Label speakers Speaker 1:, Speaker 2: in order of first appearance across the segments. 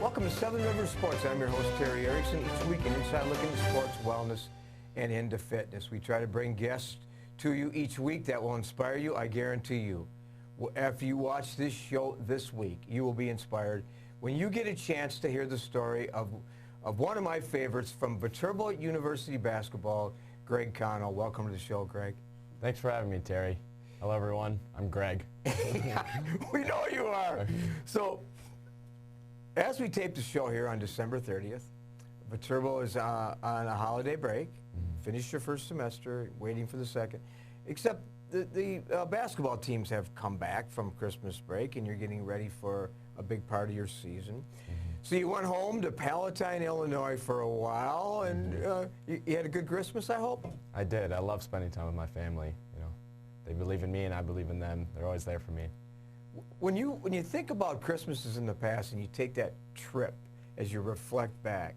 Speaker 1: Welcome to Southern River Sports. I'm your host, Terry Erickson. Each week, an inside look into sports, wellness, and into fitness. We try to bring guests to you each week that will inspire you, I guarantee you. After you watch this show this week, you will be inspired when you get a chance to hear the story of one of my favorites from Viterbo University basketball, Greg Cano. Welcome to the show, Greg.
Speaker 2: Thanks for having me, Terry. Hello, everyone. I'm Greg.
Speaker 1: We know you are. So, as we tape the show here on December 30th, Viterbo is on a holiday break. Finished your first semester, waiting for the second. Except the basketball teams have come back from Christmas break, and you're getting ready for a big part of your season. So you went home to Palatine, Illinois for a while, and you had a good Christmas, I hope?
Speaker 2: I did. I love spending time with my family. You know, they believe in me, and I believe in them. They're always there for me.
Speaker 1: When you think about Christmases in the past and you take that trip as you reflect back,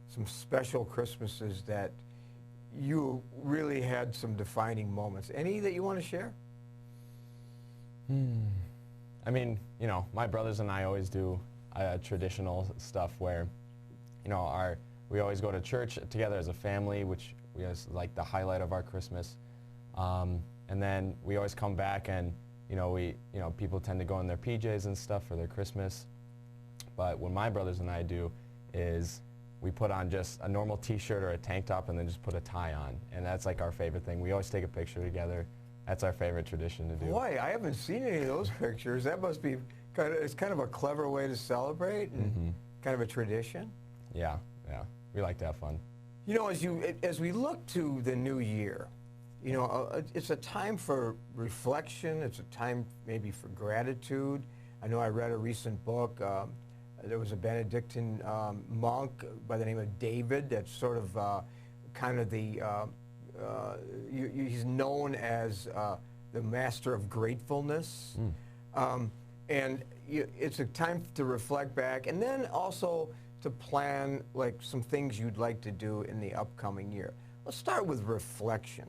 Speaker 1: some special Christmases that you really had some defining moments. Any that you want to share?
Speaker 2: I mean, you know, my brothers and I always do traditional stuff where, you know, we always go to church together as a family, which is like the highlight of our Christmas. And then we always come back and, you know, people tend to go in their PJs and stuff for their Christmas. But what my brothers and I do is we put on just a normal t-shirt or a tank top and then just put a tie on. And that's like our favorite thing. We always take a picture together. That's our favorite tradition to do.
Speaker 1: Boy, I haven't seen any of those pictures. That must be it's kind of a clever way to celebrate and kind of a tradition.
Speaker 2: Yeah, yeah. We like to have fun.
Speaker 1: You know, as we look to the new year, you know, it's a time for reflection. It's a time maybe for gratitude. I know I read a recent book. There was a Benedictine monk by the name of David that's sort of kind of the, he's known as the master of gratefulness. And it's a time to reflect back and then also to plan like some things you'd like to do in the upcoming year. Let's start with reflection.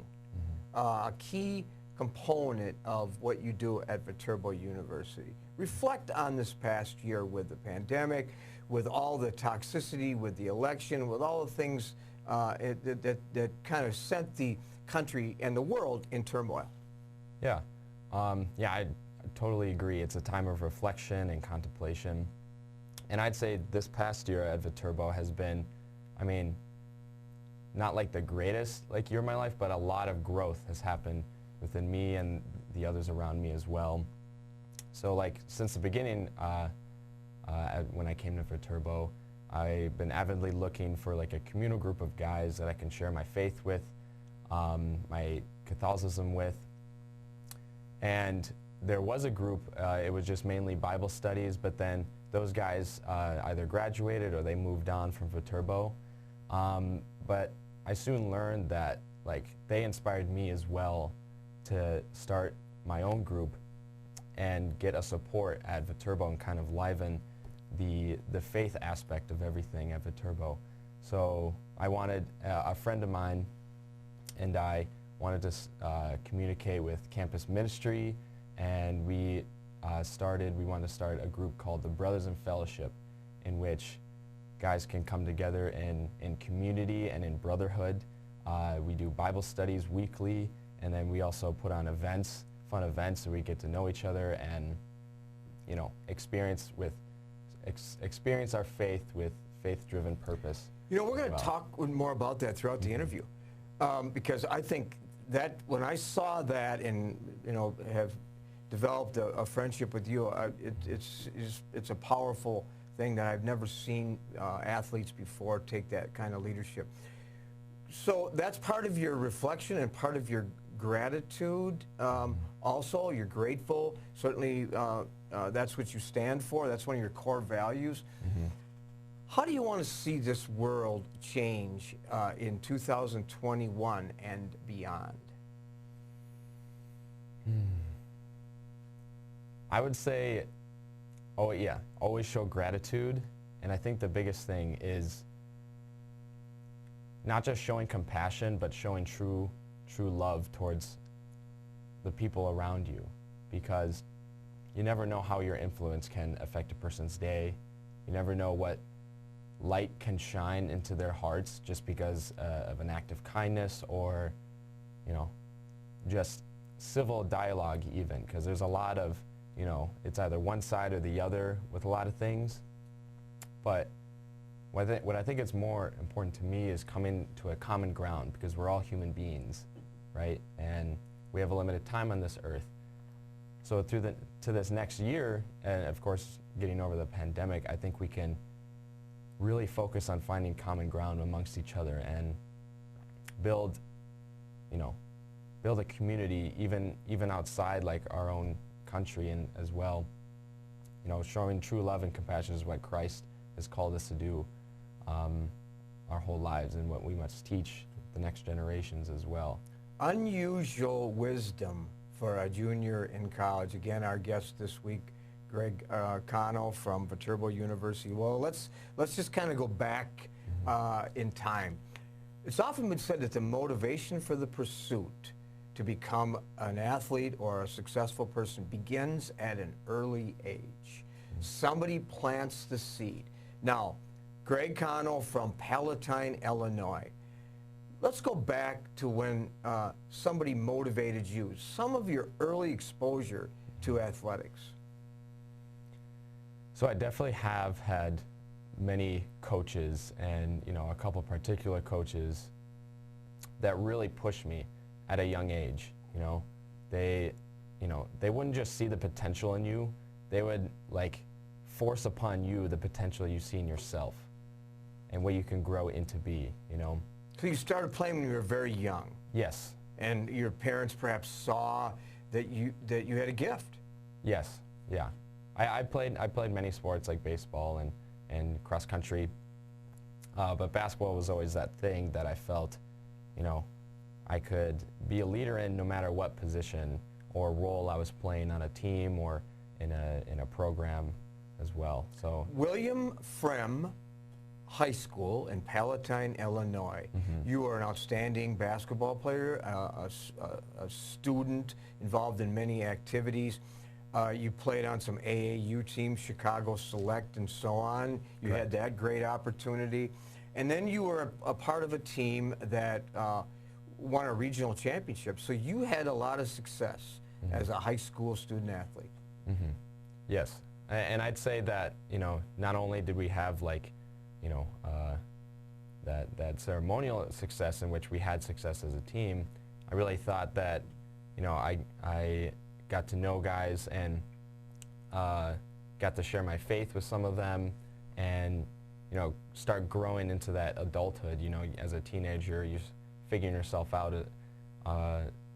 Speaker 1: A key component of what you do at Viterbo University. Reflect on this past year with the pandemic, with all the toxicity, with the election, with all the things that kind of sent the country and the world in turmoil.
Speaker 2: Yeah, I totally agree. It's a time of reflection and contemplation. And I'd say this past year at Viterbo has been, I mean, not like the greatest year of my life, but a lot of growth has happened within me and the others around me as well. So like since the beginning, when I came to Viterbo, I've been avidly looking for like a communal group of guys that I can share my faith with, my Catholicism with. And there was a group, it was just mainly Bible studies, but then those guys either graduated or they moved on from Viterbo. But I soon learned that like they inspired me as well to start my own group and get a support at Viterbo and kind of liven the faith aspect of everything at Viterbo. So I wanted, a friend of mine and I wanted to communicate with campus ministry, and we wanted to start a group called the Brothers in Fellowship, in which guys can come together in community and in brotherhood. We do Bible studies weekly, and then we also put on events, fun events, so we get to know each other and, you know, experience our faith with faith-driven purpose.
Speaker 1: You know, we're going to talk more about that throughout the interview, because I think that when I saw that and, you know, have developed a friendship with you, it's a powerful thing that I've never seen athletes before take that kind of leadership. So that's part of your reflection and part of your gratitude. Also, you're grateful. Certainly, that's what you stand for. That's one of your core values. How do you want to see this world change in 2021 and beyond?
Speaker 2: I would say, always show gratitude. And I think the biggest thing is not just showing compassion, but showing true love towards the people around you, because you never know how your influence can affect a person's day. You never know what light can shine into their hearts just because of an act of kindness, or, you know, just civil dialogue even, because there's a lot of, you know, it's either one side or the other with a lot of things. But what I think is more important to me is coming to a common ground, because we're all human beings, right? And we have a limited time on this earth. So to this next year, and of course getting over the pandemic, I think we can really focus on finding common ground amongst each other and build, you know, build a community even outside like our own country, and as well, you know, showing true love and compassion is what Christ has called us to do our whole lives, and what we must teach the next generations as well.
Speaker 1: Unusual wisdom for a junior in college. Again, our guest this week, Greg Cano from Viterbo University. Well, let's just kind of go back in time. It's often been said that the motivation for the pursuit to become an athlete or a successful person begins at an early age. Somebody plants the seed. Now, Greg Cano from Palatine, Illinois. Let's go back to when somebody motivated you, some of your early exposure to athletics.
Speaker 2: So I definitely have had many coaches, and, you know, a couple particular coaches that really pushed me at a young age. You know, they wouldn't just see the potential in you, they would like force upon you the potential you see in yourself and what you can grow into be, you know.
Speaker 1: So you started playing when you were very young.
Speaker 2: Yes.
Speaker 1: And your parents perhaps saw that you had a gift.
Speaker 2: Yes. Yeah. I played many sports like baseball and cross country, but basketball was always that thing that I felt, you know, I could be a leader in no matter what position or role I was playing on a team or in a program as well. So
Speaker 1: William Frem High School in Palatine, Illinois. You are an outstanding basketball player, a student involved in many activities. You played on some AAU teams, Chicago Select and so on. You had that great opportunity. And then you were a part of a team that won a regional championship. So you had a lot of success as a high school student athlete.
Speaker 2: Yes. And I'd say that, you know, not only did we have like, you know, that ceremonial success in which we had success as a team, I really thought that, you know, I got to know guys and got to share my faith with some of them, and, you know, start growing into that adulthood. You know, as a teenager, you're figuring yourself out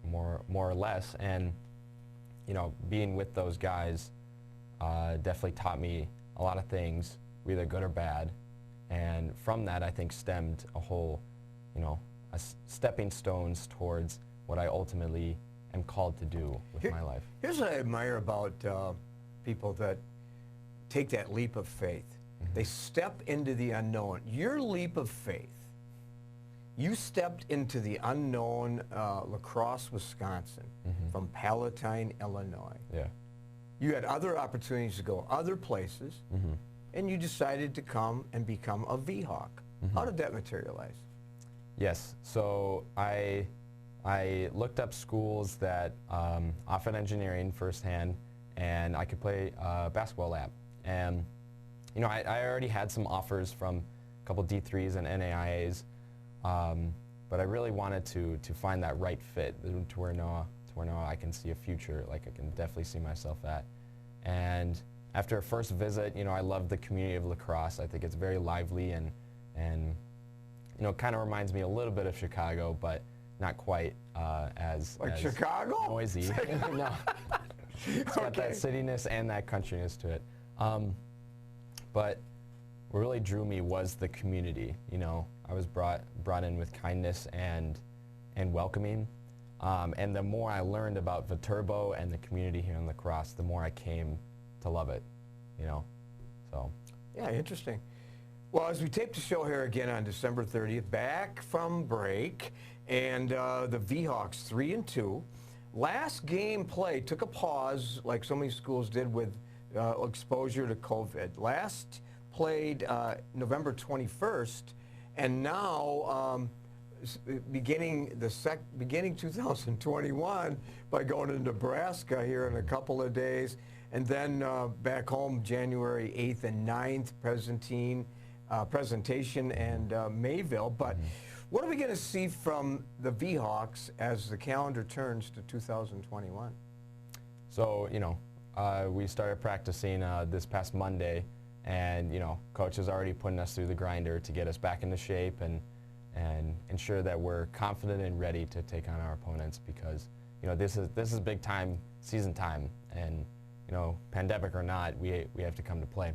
Speaker 2: more or less, and, you know, being with those guys definitely taught me a lot of things, either good or bad. And from that, I think stemmed a whole, you know, stepping stones towards what I ultimately am called to do with my life.
Speaker 1: Here's what I admire about people that take that leap of faith. They step into the unknown. Your leap of faith, you stepped into the unknown La Crosse, Wisconsin, from Palatine, Illinois.
Speaker 2: Yeah.
Speaker 1: You had other opportunities to go other places, and you decided to come and become a V-Hawk. How did that materialize?
Speaker 2: Yes. So I looked up schools that offered engineering firsthand, and I could play basketball lab. And, you know, I already had some offers from a couple D3s and NAIAs, but I really wanted to find that right fit to where now I can see a future, like I can definitely see myself at. And after a first visit, you know, I loved the community of La Crosse. I think it's very lively and you know, kind of reminds me a little bit of Chicago, but not quite as
Speaker 1: Chicago?
Speaker 2: Noisy. No. It's got that cityness and that countryness to it. But what really drew me was the community. You know, I was brought in with kindness and welcoming. And the more I learned about Viterbo and the community here in La Crosse, the more I came to love it, you know, so.
Speaker 1: Yeah, interesting. Well, as we tape the show here again on December 30th, back from break, and the V-Hawks 3-2. Last game play took a pause, like so many schools did with exposure to COVID. Last played November 21st, and now beginning 2021 by going to Nebraska here in a couple of days, and then back home January 8th and 9th, presentation and Mayville. But what are we going to see from the V-Hawks as the calendar turns to 2021?
Speaker 2: So, we started practicing this past Monday, and, Coach is already putting us through the grinder to get us back into shape and ensure that we're confident and ready to take on our opponents, because, this is big time, season time, and, pandemic or not, we have to come to play.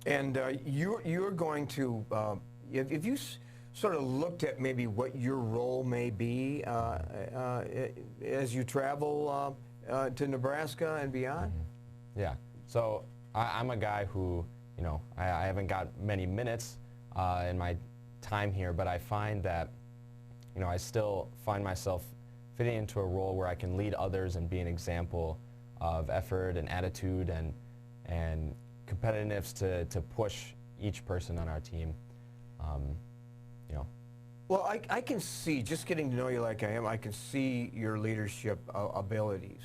Speaker 2: And
Speaker 1: you're going to, if you sort of looked at maybe what your role may be as you travel to Nebraska and beyond?
Speaker 2: Yeah. So I'm a guy who, I haven't got many minutes in my time here, but I find that, I still find myself fitting into a role where I can lead others and be an example of effort and attitude and competitiveness to push each person on our team.
Speaker 1: Well, I can see, just getting to know you like I am, I can see your leadership abilities.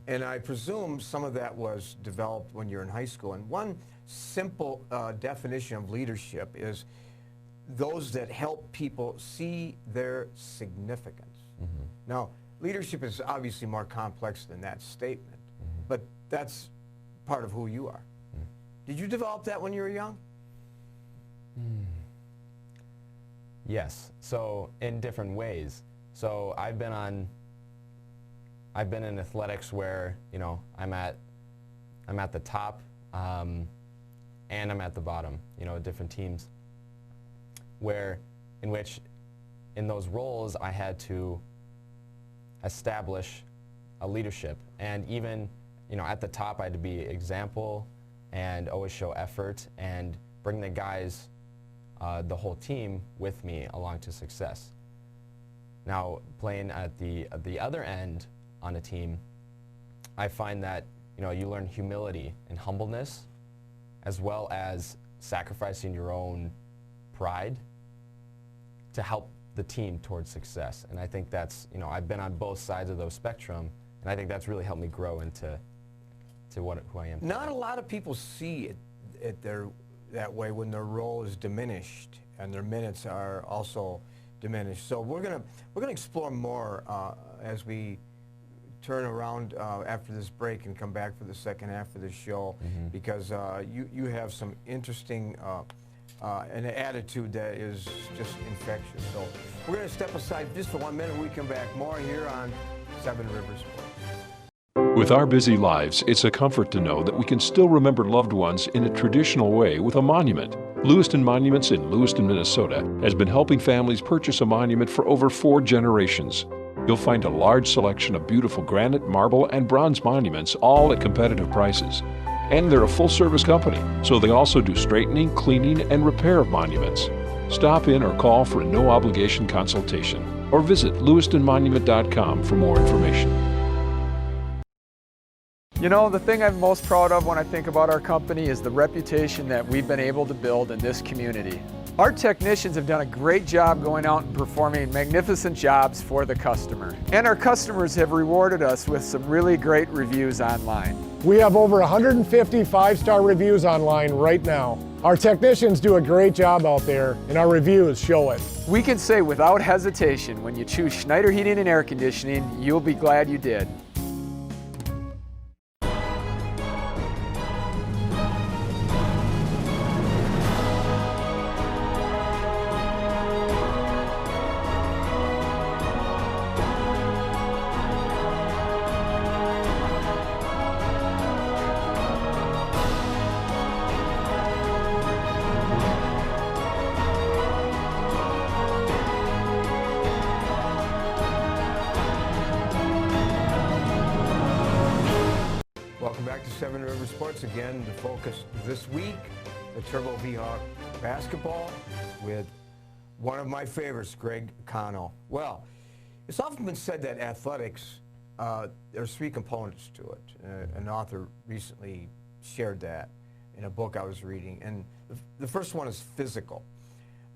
Speaker 1: And I presume some of that was developed when you're in high school. And one simple definition of leadership is those that help people see their significance. Now, leadership is obviously more complex than that statement, but that's part of who you are. Did you develop that when you were young?
Speaker 2: Yes. So in different ways. So I've been in athletics where, I'm at the top and I'm at the bottom, different teams, in those roles I had to establish a leadership. And even, at the top I had to be example and always show effort and bring the guys, the whole team with me along to success. Now, playing at the other end on a team, I find that, you learn humility and humbleness, as well as sacrificing your own pride to help the team towards success. And I think that's, I've been on both sides of those spectrum, and I think that's really helped me grow into who I am today.
Speaker 1: Not a lot of people see it that way when their role is diminished and their minutes are also diminished. So we're gonna explore more as we turn around after this break and come back for the second half of the show, because you have some interesting an attitude that is just infectious. So we're going to step aside just for 1 minute. When we come back, more here on Seven Rivers Sports.
Speaker 3: With our busy lives, it's a comfort to know that we can still remember loved ones in a traditional way with a monument. Lewiston Monuments in Lewiston, Minnesota has been helping families purchase a monument for over 4 generations. You'll find a large selection of beautiful granite, marble, and bronze monuments, all at competitive prices. And they're a full-service company, so they also do straightening, cleaning, and repair of monuments. Stop in or call for a no-obligation consultation, or visit lewistonmonument.com for more information.
Speaker 4: The thing I'm most proud of when I think about our company is the reputation that we've been able to build in this community. Our technicians have done a great job going out and performing magnificent jobs for the customer. And our customers have rewarded us with some really great reviews online.
Speaker 5: We have over 150 5-star reviews online right now. Our technicians do a great job out there, and our reviews show it.
Speaker 4: We can say without hesitation, when you choose Schneider Heating and Air Conditioning, you'll be glad you did.
Speaker 1: Welcome back to Seven Rivers Sports. Again, the focus this week, the Turbo V-Hawk basketball with one of my favorites, Greg Cano. Well, it's often been said that athletics, there's 3 components to it. An author recently shared that. in a book I was reading, and the first one is physical.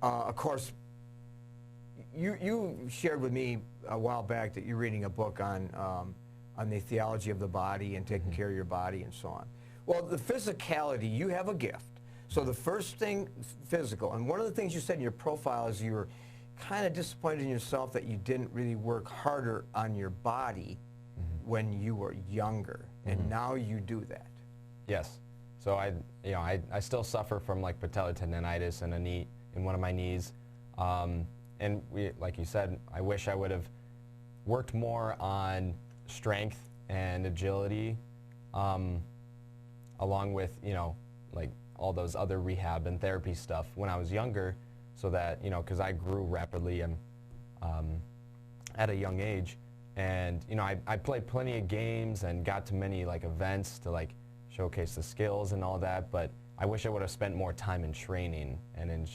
Speaker 1: Of course, you shared with me a while back that you're reading a book on the theology of the body and taking care of your body and so on. Well, the physicality, you have a gift. So the first thing, physical, and one of the things you said in your profile is you were kind of disappointed in yourself that you didn't really work harder on your body when you were younger, and now you do that.
Speaker 2: Yes. So I still suffer from like patellar tendonitis in one of my knees, and like you said, I wish I would have worked more on strength and agility, along with like all those other rehab and therapy stuff when I was younger, so that because I grew rapidly at a young age, and I played plenty of games and got to many like events to like showcase the skills and all that, but I wish I would have spent more time in training and in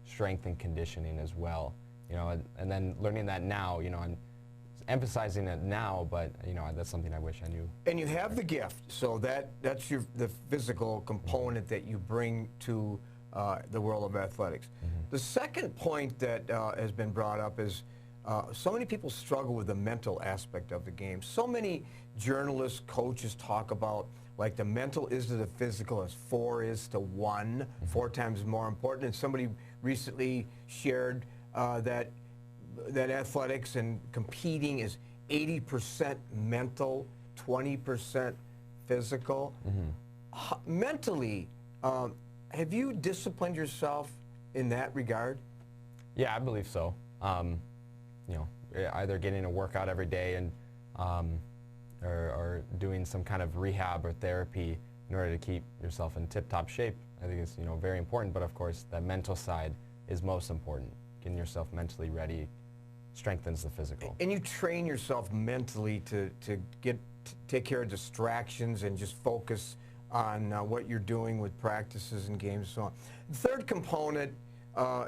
Speaker 2: strength and conditioning as well, and then learning that now, I'm emphasizing it now, but that's something I wish I knew.
Speaker 1: And you have the gift, so that's the physical component that you bring to the world of athletics. The second point that has been brought up is so many people struggle with the mental aspect of the game. So many journalists, coaches talk about like the mental is to the physical as 4 is to 1, 4 times more important. And somebody recently shared that athletics and competing is 80% mental, 20% physical. Mentally, have you disciplined yourself in that regard?
Speaker 2: Yeah, I believe so. Either getting a workout every day and or doing some kind of rehab or therapy in order to keep yourself in tip-top shape. I think it's very important, but of course that mental side is most important. Getting yourself mentally ready strengthens the physical.
Speaker 1: And you train yourself mentally to take care of distractions and just focus on what you're doing with practices and games and so on. The third component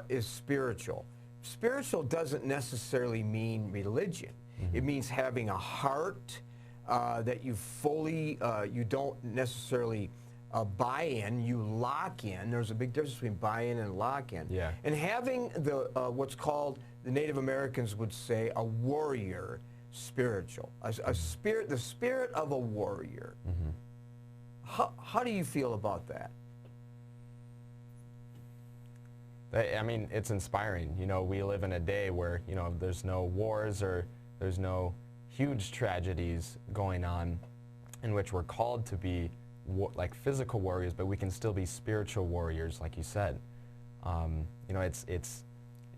Speaker 1: is spiritual. Spiritual doesn't necessarily mean religion. It means having a heart that you fully, you don't necessarily buy in, you lock in. There's a big difference between buy in and lock in.
Speaker 2: Yeah.
Speaker 1: And having the what's called, the Native Americans would say, a warrior spiritual, a spirit, the spirit of a warrior. How do you feel about that?
Speaker 2: I mean, it's inspiring. We live in a day where, there's no wars or there's no huge tragedies going on, in which we're called to be like physical warriors, but we can still be spiritual warriors, like you said.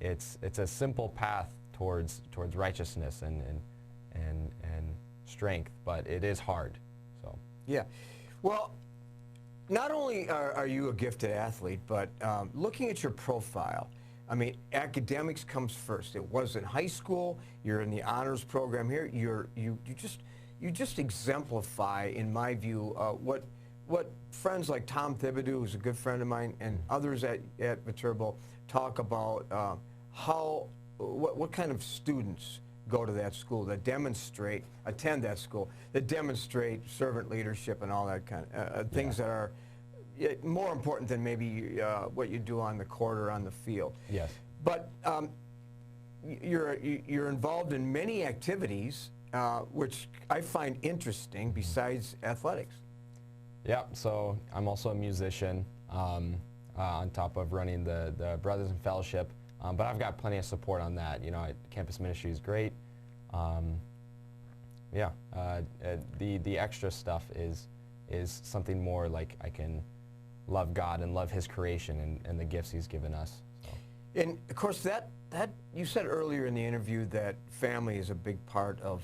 Speaker 2: It's a simple path towards righteousness and strength, but it is hard. So
Speaker 1: yeah, well, not only are you a gifted athlete, but looking at your profile, I mean, academics comes first. It was in high school. You're in the honors program here. You just exemplify, in my view, what friends like Tom Thibodeau, who's a good friend of mine, and others at Viterbo talk about what kind of students go to that school, that attend that school, that demonstrate servant leadership and all that kind of things that are more important than maybe what you do on the court or on the field.
Speaker 2: yes.
Speaker 1: But you're involved in many activities, which I find interesting besides athletics.
Speaker 2: Yeah, so I'm also a musician, on top of running the Brothers in Fellowship, but I've got plenty of support on that. Campus ministry is great. The extra stuff is something more like I can love God and love His creation and the gifts He's given us. So.
Speaker 1: And of course, that you said earlier in the interview that family is a big part of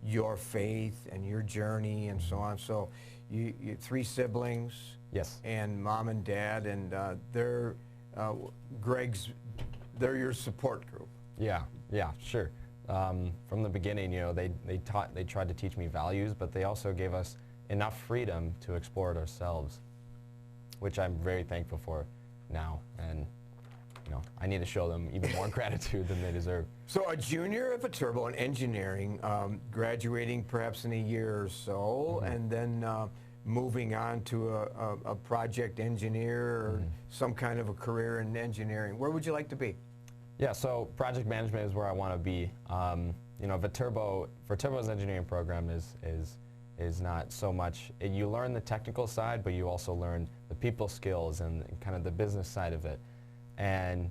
Speaker 1: your faith and your journey and so on. So you 3 siblings.
Speaker 2: Yes.
Speaker 1: And mom and dad, and they're your support group.
Speaker 2: Yeah, sure. From the beginning, they tried to teach me values, but they also gave us enough freedom to explore it ourselves, which I'm very thankful for now. And I need to show them even more gratitude than they deserve.
Speaker 1: So a junior at Viterbo in engineering, graduating perhaps in a year or so, and then moving on to a project engineer or some kind of a career in engineering, where would you like to be?
Speaker 2: Yeah, so project management is where I want to be. You know, Viterbo's engineering program is not so much, you learn the technical side, but you also learn the people skills and kind of the business side of it. And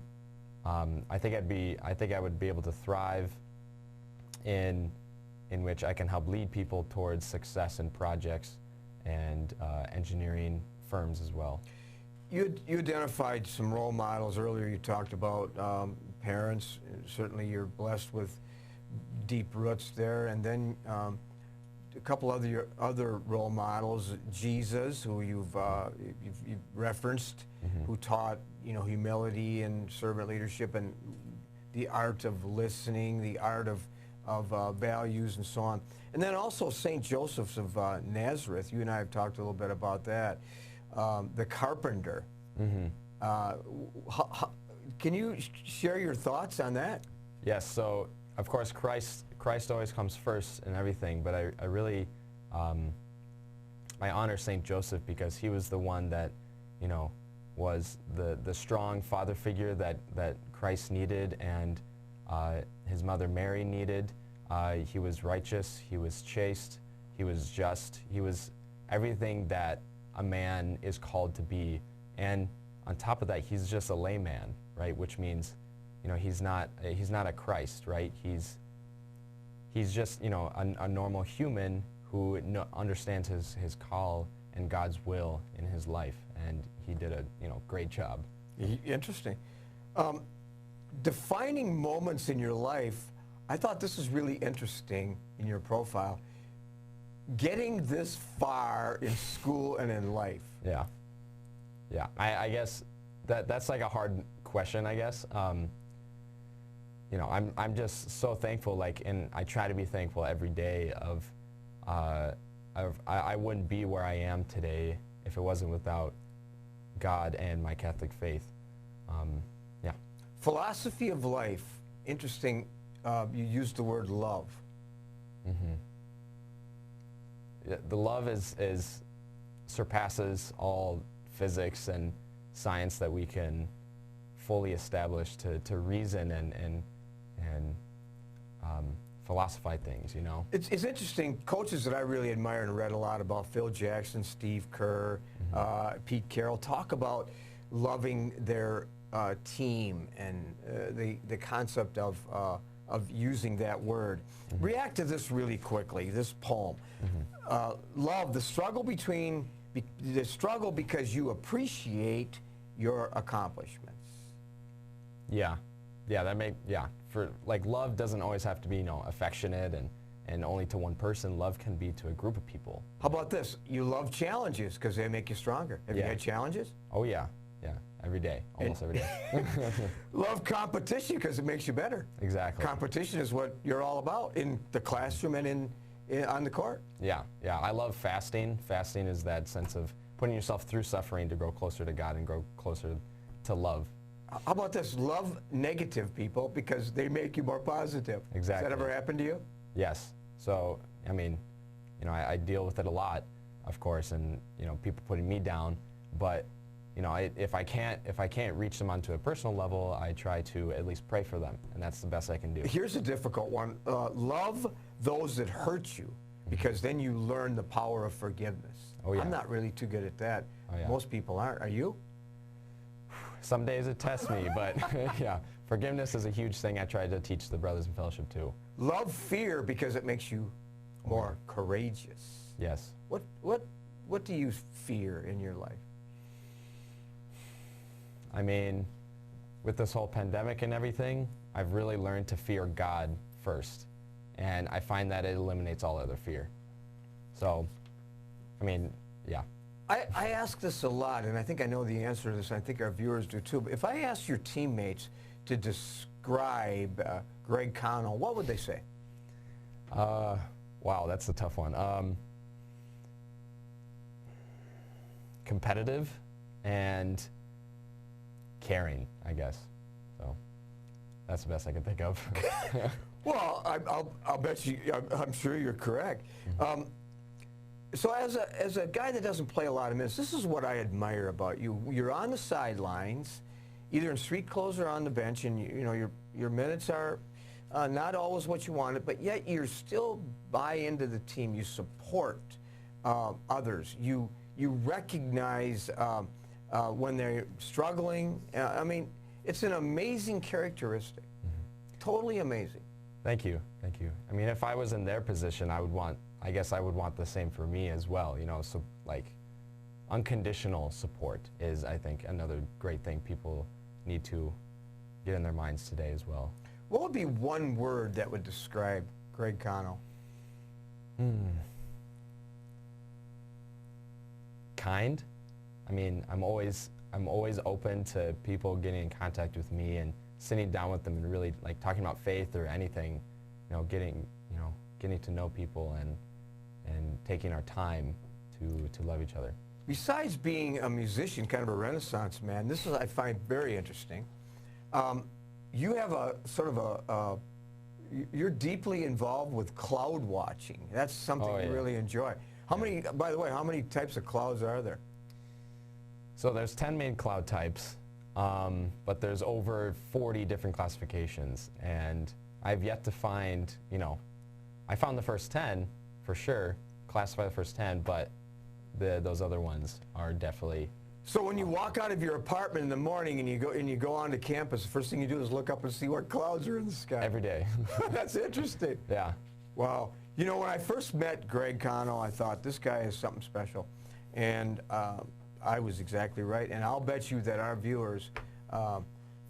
Speaker 2: I think I would be able to thrive in which I can help lead people towards success in projects and engineering firms as well.
Speaker 1: You identified some role models earlier. You talked about parents. Certainly you're blessed with deep roots there. And then a couple other role models, Jesus, who you've referenced, who taught, you know, humility and servant leadership and the art of listening, the art of values and so on. And then also St. Joseph's of Nazareth. You and I have talked a little bit about that. The carpenter. Can you share your thoughts on that?
Speaker 2: Yes, so of course Christ always comes first in everything, but I really, I honor St. Joseph because he was the one that, you know, was the strong father figure that Christ needed and his mother Mary needed. He was righteous, he was chaste, he was just, he was everything that a man is called to be. And on top of that, he's just a layman, right? Which means, you know, he's not a Christ, right? He's just, you know, a normal human who understands his call and God's will in his life, and he did a, you know, great job.
Speaker 1: Interesting. Defining moments in your life, I thought this was really interesting in your profile. Getting this far in school and in life.
Speaker 2: Yeah. Yeah, I guess that's like a hard question, I guess. You know, I'm just so thankful, like, and I try to be thankful every day of I wouldn't be where I am today if it wasn't without God and my Catholic faith. Yeah.
Speaker 1: Philosophy of life, interesting. You used the word love.
Speaker 2: Yeah, the love is surpasses all physics and science that we can fully establish to reason and philosophize things, you know?
Speaker 1: It's interesting. Coaches that I really admire and read a lot about, Phil Jackson, Steve Kerr, Pete Carroll, talk about loving their team and the concept of using that word. React to this really quickly, this poem. Love, the struggle because you appreciate your accomplishments.
Speaker 2: Yeah, for like love doesn't always have to be, you know, affectionate and only to one person. Love can be to a group of people.
Speaker 1: How about this? You love challenges because they make you stronger. Have you had challenges?
Speaker 2: Oh yeah, every day, almost every day.
Speaker 1: Love competition because it makes you better.
Speaker 2: Exactly.
Speaker 1: Competition is what you're all about in the classroom and on the court.
Speaker 2: Yeah, I love fasting. Fasting is that sense of putting yourself through suffering to grow closer to God and grow closer to love.
Speaker 1: How about this? Love negative people because they make you more positive.
Speaker 2: Exactly.
Speaker 1: Has that ever happened to you?
Speaker 2: Yes. So, I mean, you know, I deal with it a lot, of course, and, you know, people putting me down, but, you know, if I can't reach them onto a personal level, I try to at least pray for them, and that's the best I can do.
Speaker 1: Here's a difficult one. Love those that hurt you because then you learn the power of forgiveness.
Speaker 2: Oh, yeah.
Speaker 1: I'm not really too good at that.
Speaker 2: Oh, yeah.
Speaker 1: Most people aren't. Are you?
Speaker 2: Some days it tests me, but yeah, forgiveness is a huge thing I try to teach the brothers in fellowship too.
Speaker 1: Love fear because it makes you more courageous.
Speaker 2: Yes.
Speaker 1: What do you fear in your life?
Speaker 2: I mean, with this whole pandemic and everything, I've really learned to fear God first, and I find that it eliminates all other fear. So, I mean, yeah.
Speaker 1: I ask this a lot, and I think I know the answer to this, and I think our viewers do too. But if I asked your teammates to describe Greg Cano, what would they say?
Speaker 2: Wow, that's a tough one. Competitive and caring, I guess. So that's the best I can think of.
Speaker 1: Well, I'll bet you, I'm sure you're correct. So as a guy that doesn't play a lot of minutes, this is what I admire about you. You're on the sidelines, either in street clothes or on the bench, and you know your minutes are not always what you wanted, but yet you still buy into the team. You support others. You recognize when they're struggling. I mean, it's an amazing characteristic. Totally amazing.
Speaker 2: Thank you, thank you. I mean, if I was in their position, I guess I would want the same for me as well. You know, so like unconditional support is, I think, another great thing people need to get in their minds today as well.
Speaker 1: What would be one word that would describe Greg Cano?
Speaker 2: Kind. I mean, I'm always open to people getting in contact with me and sitting down with them and really like talking about faith or anything, you know, getting to know people and taking our time to love each other.
Speaker 1: Besides being a musician, kind of a Renaissance man, this is I find very interesting. You have a sort of you're deeply involved with cloud watching. That's something you really enjoy. How many, by the way, how many types of clouds are there?
Speaker 2: So there's 10 main cloud types, but there's over 40 different classifications, and I've yet to find, you know, I found the first 10 for sure, classify the first 10, but those other ones are definitely.
Speaker 1: So when you walk out of your apartment in the morning and you go onto campus, the first thing you do is look up and see what clouds are in the sky.
Speaker 2: Every day.
Speaker 1: That's interesting.
Speaker 2: Yeah.
Speaker 1: Wow. You know, when I first met Greg Cano, I thought this guy is something special, and I was exactly right. And I'll bet you that our viewers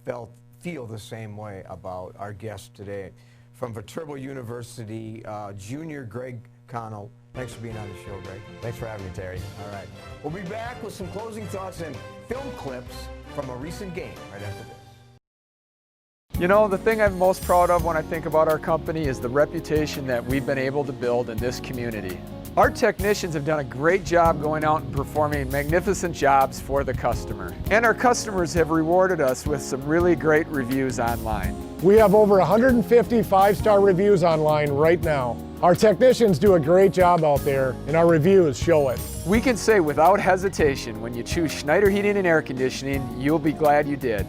Speaker 1: feel the same way about our guest today. From Viterbo University, junior Greg Cano. Thanks for being on the show, Greg.
Speaker 2: Thanks for having me, Terry.
Speaker 1: All right. We'll be back with some closing thoughts and film clips from a recent game right after this.
Speaker 4: You know, the thing I'm most proud of when I think about our company is the reputation that we've been able to build in this community. Our technicians have done a great job going out and performing magnificent jobs for the customer. And our customers have rewarded us with some really great reviews online.
Speaker 5: We have over 150 five-star reviews online right now. Our technicians do a great job out there, and our reviews show it.
Speaker 4: We can say without hesitation, when you choose Schneider Heating and Air Conditioning, you'll be glad you did.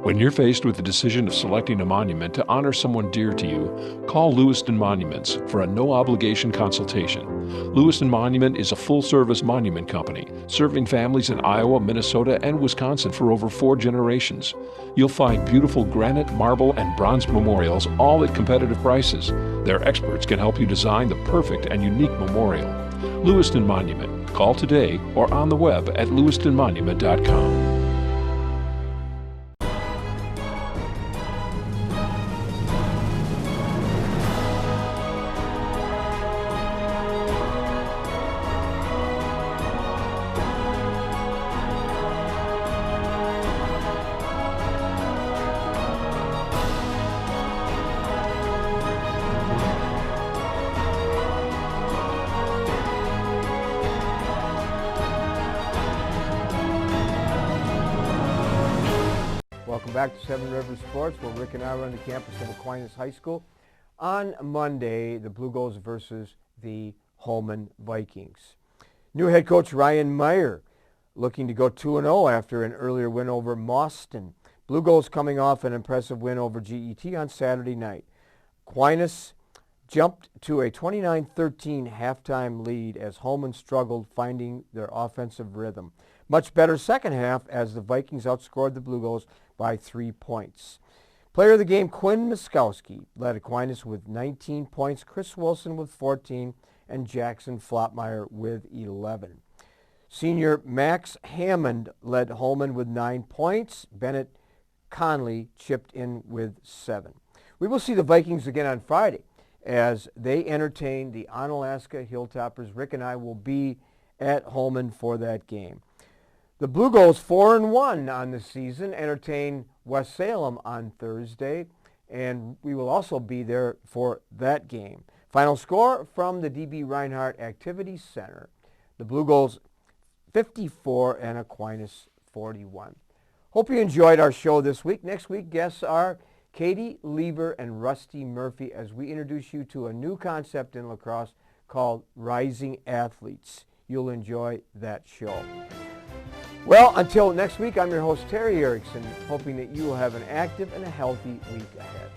Speaker 3: When you're faced with the decision of selecting a monument to honor someone dear to you, call Lewiston Monuments for a no-obligation consultation. Lewiston Monument is a full-service monument company, serving families in Iowa, Minnesota, and Wisconsin for over 4 generations. You'll find beautiful granite, marble, and bronze memorials, all at competitive prices. Their experts can help you design the perfect and unique memorial. Lewiston Monument. Call today or on the web at lewistonmonument.com.
Speaker 1: Welcome back to Seven Rivers Sports, where Rick and I are on the campus of Aquinas High School. On Monday, the Blue Gulls versus the Holmen Vikings. New head coach Ryan Meyer looking to go 2-0 after an earlier win over Mauston. Blue Gulls coming off an impressive win over GET on Saturday night. Aquinas jumped to a 29-13 halftime lead as Holmen struggled finding their offensive rhythm. Much better second half as the Vikings outscored the Blue Gulls by 3 points. Player of the game, Quinn Miskowski, led Aquinas with 19 points, Chris Wilson with 14, and Jackson Flopmeyer with 11. Senior Max Hammond led Holmen with 9 points. Bennett Conley chipped in with 7. We will see the Vikings again on Friday as they entertain the Onalaska Hilltoppers. Rick and I will be at Holmen for that game. The Blue Gulls 4-1 on the season entertain West Salem on Thursday, and we will also be there for that game. Final score from the D.B. Reinhardt Activity Center. The Blue Gulls 54 and Aquinas 41. Hope you enjoyed our show this week. Next week, guests are Katie Lieber and Rusty Murphy as we introduce you to a new concept in lacrosse called Rising Athletes. You'll enjoy that show. Well, until next week, I'm your host, Terry Erickson, hoping that you will have an active and a healthy week ahead.